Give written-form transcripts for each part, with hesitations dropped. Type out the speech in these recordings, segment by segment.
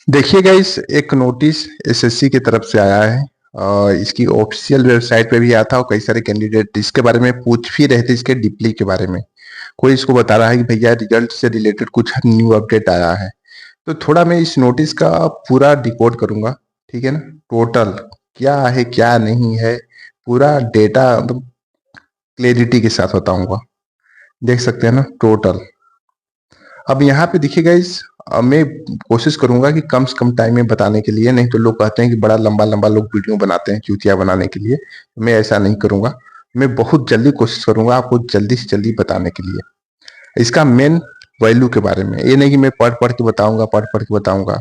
देखिए गाइस, एक notice SSC की तरफ से आया है। इसकी ऑफिशियल वेबसाइट पे भी आया था और कई सारे कैंडिडेट इसके बारे में पूछ भी रहे थे, इसके डीपली के बारे में। कोई इसको बता रहा है कि भैया रिजल्ट से रिलेटेड कुछ न्यू अपडेट आया है। तो थोड़ा मैं इस नोटिस का पूरा डिकोड करूंगा, ठीक है ना। टोटल क्या है क्या नहीं है, पूरा डेटा मतलब क्लैरिटी के साथ बताऊंगा। देख सकते हैं ना टोटल। अब यहाँ पे देखिएगा मैं कोशिश करूंगा कि कम से कम टाइम में बताने के लिए, नहीं तो लोग कहते हैं कि बड़ा लंबा लंबा लोग वीडियो बनाते हैं चूतिया बनाने के लिए। मैं ऐसा नहीं करूंगा। मैं बहुत जल्दी कोशिश करूंगा आपको जल्दी से जल्दी बताने के लिए इसका मेन वैल्यू के बारे में। ये नहीं कि मैं पढ़ पढ़ के बताऊंगा, पढ़ पढ़ के बताऊंगा।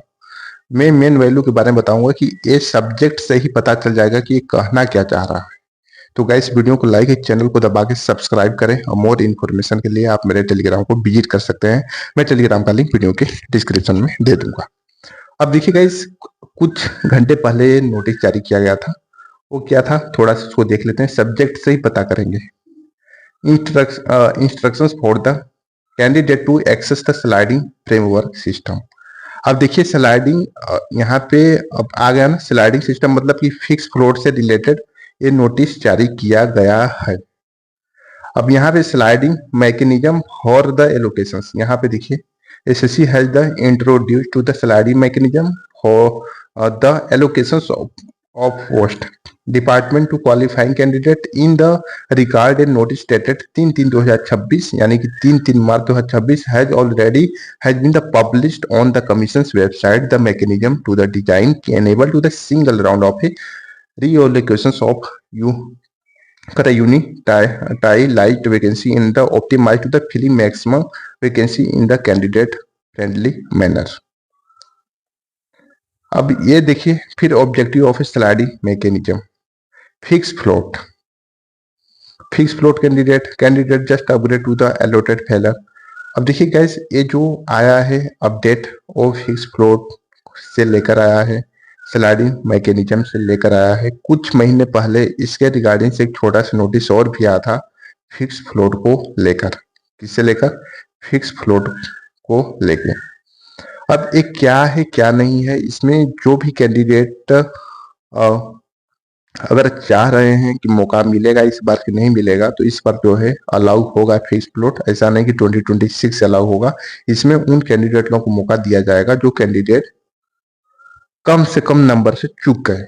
मैं मेन वैल्यू के बारे में बताऊंगा कि ये सब्जेक्ट से ही पता चल जाएगा कि ये कहना क्या चाह रहा है। तो गाइस, वीडियो को लाइक, चैनल को दबा के सब्सक्राइब करें और मोर इन्फॉर्मेशन के लिए आप मेरे टेलीग्राम को विजिट कर सकते हैं। मैं टेलीग्राम का लिंक वीडियो के डिस्क्रिप्शन में दे दूंगा। अब देखिए गाइस, कुछ घंटे पहले नोटिस जारी किया गया था। वो क्या था, थोड़ा सा उसको देख लेते हैं, सब्जेक्ट से ही पता करेंगे। Instructions for the candidate to access the sliding framework system. अब देखिए स्लाइडिंग, यहाँ पे अब आ गया ना स्लाइडिंग सिस्टम, मतलब कि फिक्स फ्लोर से रिलेटेड ये नोटिस जारी किया गया है। अब यहाँ पे sliding mechanism for the allocations, यहाँ पे देखिए SSC has the introduce to the sliding mechanism for the allocations of post department to qualifying candidate in the regard and notice dated 3/3/2026, यानी कि 3/3 2026 has already has been the published on the commission's website the mechanism to the design enable to the single round of A reallocations of you tie light vacancy in the optimized to the filling maximum vacancy in the candidate friendly manner। अब ये देखिए फिर objective of sliding mechanism. Fix float, fix float candidate just upgrade to the allotted failure. अब देखिए gas, ये जो आया है अपडेट वो फिक्स फ्लोट से लेकर आया है, स्लाइडिंग मैकेनिज्म से लेकर आया है। कुछ महीने पहले इसके रिगार्डिंग से एक छोटा सा नोटिस और भी आया था फिक्स फ्लोट को लेकर। किससे लेकर? फिक्स फ्लोट को लेकर। अब एक क्या है क्या नहीं है, इसमें जो भी कैंडिडेट अगर चाह रहे हैं कि मौका मिलेगा इस बार कि नहीं मिलेगा, तो इस बार जो है अलाउ होगा फिक्स प्लॉट। ऐसा नहीं कि 2026 से अलाउ होगा। इसमें उन कैंडिडेटों को मौका दिया जाएगा जो कैंडिडेट कम से कम नंबर से चूक गए।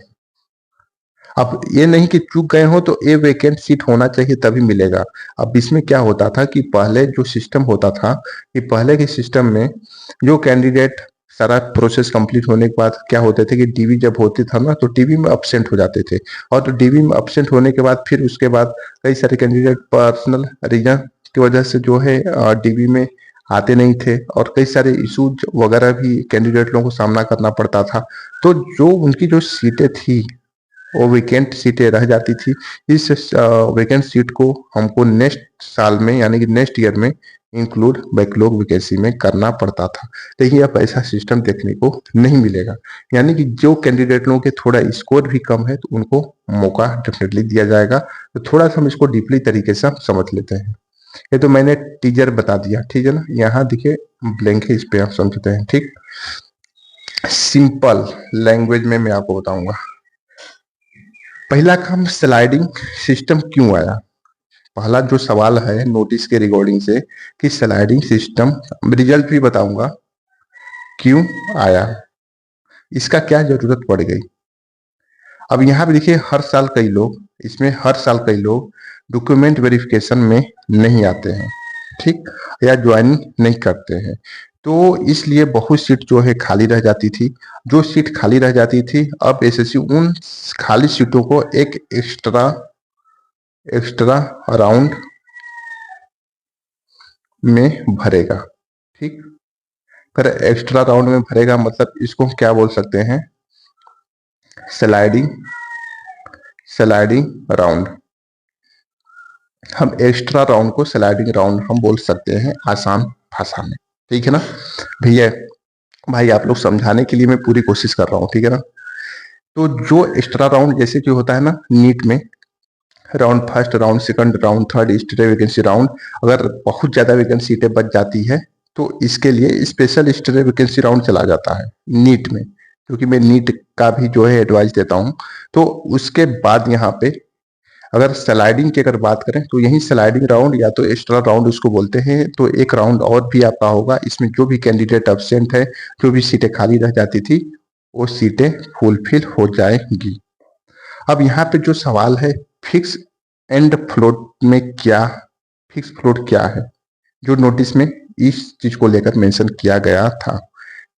अब ये नहीं कि चूक गए हो तो ये वैकेंट सीट होना चाहिए तभी मिलेगा। अब इसमें क्या होता था कि पहले जो सिस्टम होता था कि पहले के सिस्टम में जो कैंडिडेट सारा प्रोसेस कंप्लीट होने के बाद क्या होते थे कि डीवी जब होती था ना, तो डीवी में अब्सेंट हो जाते थे। और तो डीवी में अब्सेंट होने के बाद फिर उसके बाद कई सारे कैंडिडेट पर्सनल रीजन की वजह से जो है डीवी में आते नहीं थे, और कई सारे इशूज वगैरह भी कैंडिडेट लोगों को सामना करना पड़ता था। तो जो उनकी जो सीटें थी वो वेकेंट सीटें रह जाती थी। इस वेकेंट सीट को हमको नेक्स्ट साल में यानी कि नेक्स्ट ईयर में इंक्लूड बैकलॉग वैकेंसी में करना पड़ता था। लेकिन अब ऐसा सिस्टम देखने को नहीं मिलेगा। यानी कि जो कैंडिडेट लोगों के थोड़ा स्कोर भी कम है तो उनको मौका डेफिनेटली दिया जाएगा। तो थोड़ा सा हम इसको डीपली तरीके से समझ लेते हैं। ये तो मैंने टीजर बता दिया, ठीक है ना। यहाँ देखिए ब्लैंक है, इस पे आप समझते हैं। ठीक, सिंपल लैंग्वेज में मैं आपको बताऊंगा। पहला काम, स्लाइडिंग सिस्टम क्यों आया। पहला जो सवाल है नोटिस के रिगार्डिंग से कि स्लाइडिंग सिस्टम, रिजल्ट भी बताऊंगा क्यों आया, इसका क्या जरूरत पड़ गई। अब यहाँ पे देखिए हर साल कई लोग डॉक्यूमेंट वेरिफिकेशन में नहीं आते हैं, ठीक, या ज्वाइन नहीं करते हैं। तो इसलिए बहुत सीट जो है खाली रह जाती थी। जो सीट खाली रह जाती थी, अब एसएससी उन खाली सीटों को एक एक्स्ट्रा एक्स्ट्रा राउंड में भरेगा। ठीक, पर एक्स्ट्रा राउंड में भरेगा मतलब इसको क्या बोल सकते हैं, स्लाइडिंग स्लाइडिंग राउंड। हम एक्स्ट्रा राउंड को स्लाइडिंग राउंड हम बोल सकते हैं आसान भाषा में, ठीक है ना भैया। भाई आप लोग समझाने के लिए मैं पूरी कोशिश कर रहा हूँ, ठीक है ना। तो जो एक्स्ट्रा राउंड जैसे कि होता है ना नीट में, round first, round second, round third, state vacancy round, अगर बहुत ज्यादा वैकेंसी सीटें बच जाती है तो इसके लिए स्पेशल स्टडी वैकेंसी राउंड चला जाता है नीट में, क्योंकि मैं नीट का भी जो है एडवाइस देता हूँ। तो उसके बाद यहाँ पे अगर स्लाइडिंग की अगर बात करें तो यही स्लाइडिंग राउंड या तो एक्स्ट्रा राउंड उसको बोलते हैं, तो एक राउंड और भी आपका होगा। इसमें जो भी कैंडिडेट एब्सेंट है, जो भी सीटें खाली रह जाती थी, वो सीटें फुलफिल हो जाएंगी। अब यहाँ पे जो सवाल है, फिक्स एंड फ्लोट में क्या, फिक्स फ्लोट क्या है, जो नोटिस में इस चीज को लेकर मेंशन किया गया था।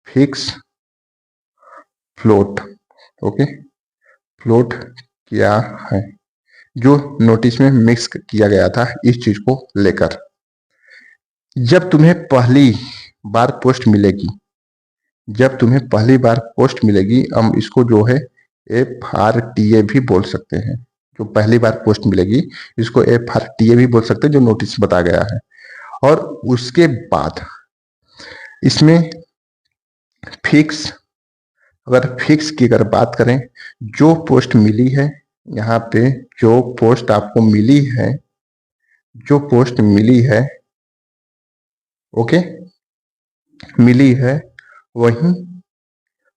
फिक्स फ्लोट, ओके, फ्लोट क्या है जो नोटिस में मिक्स किया गया था इस चीज को लेकर। जब तुम्हें पहली बार पोस्ट मिलेगी, जब तुम्हें पहली बार पोस्ट मिलेगी, हम इसको जो है FRTA भी बोल सकते हैं। जो पहली बार पोस्ट मिलेगी इसको FRTA भी बोल सकते हैं, जो नोटिस बता गया है। और उसके बाद इसमें फिक्स, अगर फिक्स की अगर बात करें, जो पोस्ट मिली है यहाँ पे, जो पोस्ट आपको मिली है, जो पोस्ट मिली है, ओके, मिली है, वही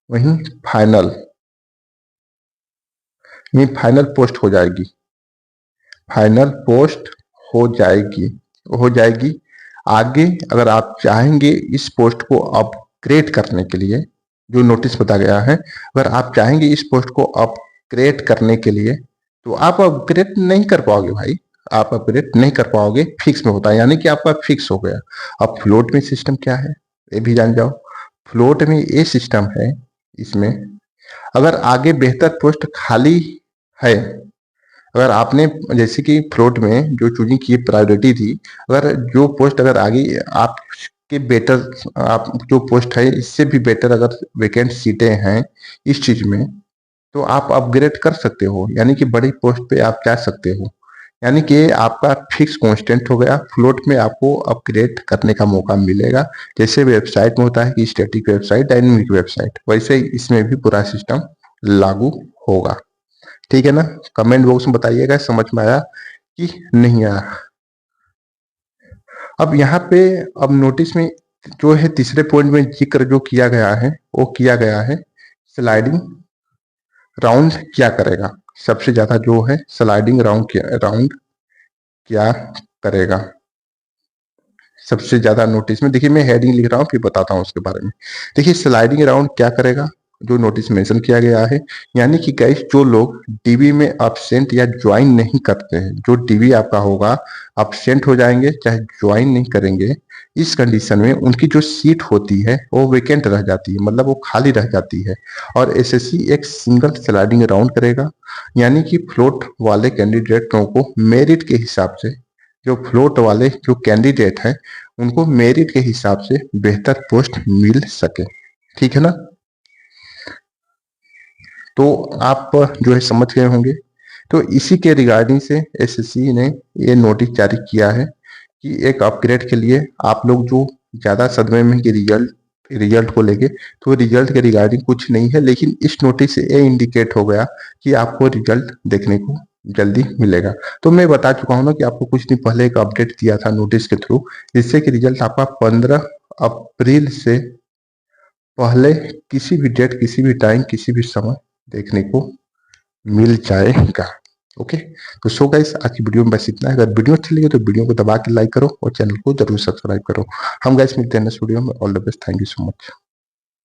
वही फाइनल, ये फाइनल पोस्ट हो जाएगी, फाइनल पोस्ट हो जाएगी, हो जाएगी। आगे अगर आप चाहेंगे इस पोस्ट को अपग्रेड करने के लिए, जो नोटिस बता गया है, अगर आप चाहेंगे इस पोस्ट को अपग्रेड करने के लिए, तो आप अपग्रेड नहीं कर पाओगे भाई, आप अपग्रेड नहीं कर पाओगे। फिक्स में होता है, यानी कि आपका फिक्स हो गया। अब फ्लोट में सिस्टम क्या है ये भी जान जाओ। फ्लोट में ये सिस्टम है, इसमें अगर आगे बेहतर पोस्ट खाली है, अगर आपने जैसे कि फ्लोट में जो चूजिंग की प्रायोरिटी थी, अगर जो पोस्ट अगर आगे आपके बेटर, आप जो पोस्ट है इससे भी बेटर अगर वैकेंट सीटें हैं इस चीज में, तो आप अपग्रेड कर सकते हो, यानी कि बड़ी पोस्ट पे आप जा सकते हो। यानी कि आपका फिक्स कांस्टेंट हो गया। फ्लोट में आपको अपग्रेड करने का मौका मिलेगा। जैसे वेबसाइट में होता है कि स्टैटिक वेबसाइट, डायनेमिक वेबसाइट, वैसे ही इसमें भी पूरा सिस्टम लागू होगा। ठीक है ना? कमेंट बॉक्स में बताइएगा समझ में आया कि नहीं आया। अब यहाँ पे अब नोटिस में जो है तीसरे पॉइंट में जिक्र जो किया गया है, वो किया गया है स्लाइडिंग राउंड क्या करेगा। सबसे ज्यादा जो है स्लाइडिंग राउंड क्या करेगा सबसे ज्यादा नोटिस में। देखिए मैं हेडिंग लिख रहा हूँ फिर बताता हूँ उसके बारे में। देखिए स्लाइडिंग राउंड क्या करेगा, जो नोटिस मेंशन किया गया है, यानी कि गाइस जो लोग डीबी में अब्सेंट या ज्वाइन नहीं करते हैं, जो डीबी आपका होगा अब्सेंट हो जाएंगे चाहे ज्वाइन नहीं करेंगे, इस कंडीशन में उनकी जो सीट होती है वो वेकेंट रह जाती है, मतलब वो खाली रह जाती है। और एसएससी एक सिंगल स्लाइडिंग राउंड करेगा, यानी कि फ्लोट वाले कैंडिडेटों को मेरिट के हिसाब से, जो फ्लोट वाले जो कैंडिडेट हैं उनको मेरिट के हिसाब से बेहतर पोस्ट मिल सके। ठीक है ना? तो आप जो है समझ गए होंगे। तो इसी के रिगार्डिंग से एसएससी ने ये नोटिस जारी किया है कि एक अपग्रेड के लिए आप लोग जो ज्यादा सदमे में कि रिजल्ट को लेके, तो रिजल्ट के रिगार्डिंग कुछ नहीं है, लेकिन इस नोटिस से ये इंडिकेट हो गया कि आपको रिजल्ट देखने को जल्दी मिलेगा। तो मैं बता चुका हूं ना कि आपको कुछ दिन पहले एक अपडेट दिया था नोटिस के थ्रू, जिससे कि रिजल्ट आपका 15 अप्रैल से पहले किसी भी डेट, किसी भी टाइम, किसी भी समय देखने को मिल जाएगा। ओके, तो सो गाइस आज की वीडियो में बस इतना है। अगर वीडियो अच्छी लगी तो वीडियो को दबा के लाइक करो और चैनल को जरूर सब्सक्राइब करो। हम गाइस मिलते हैं नेक्स्ट वीडियो में। All the best, thank you so much.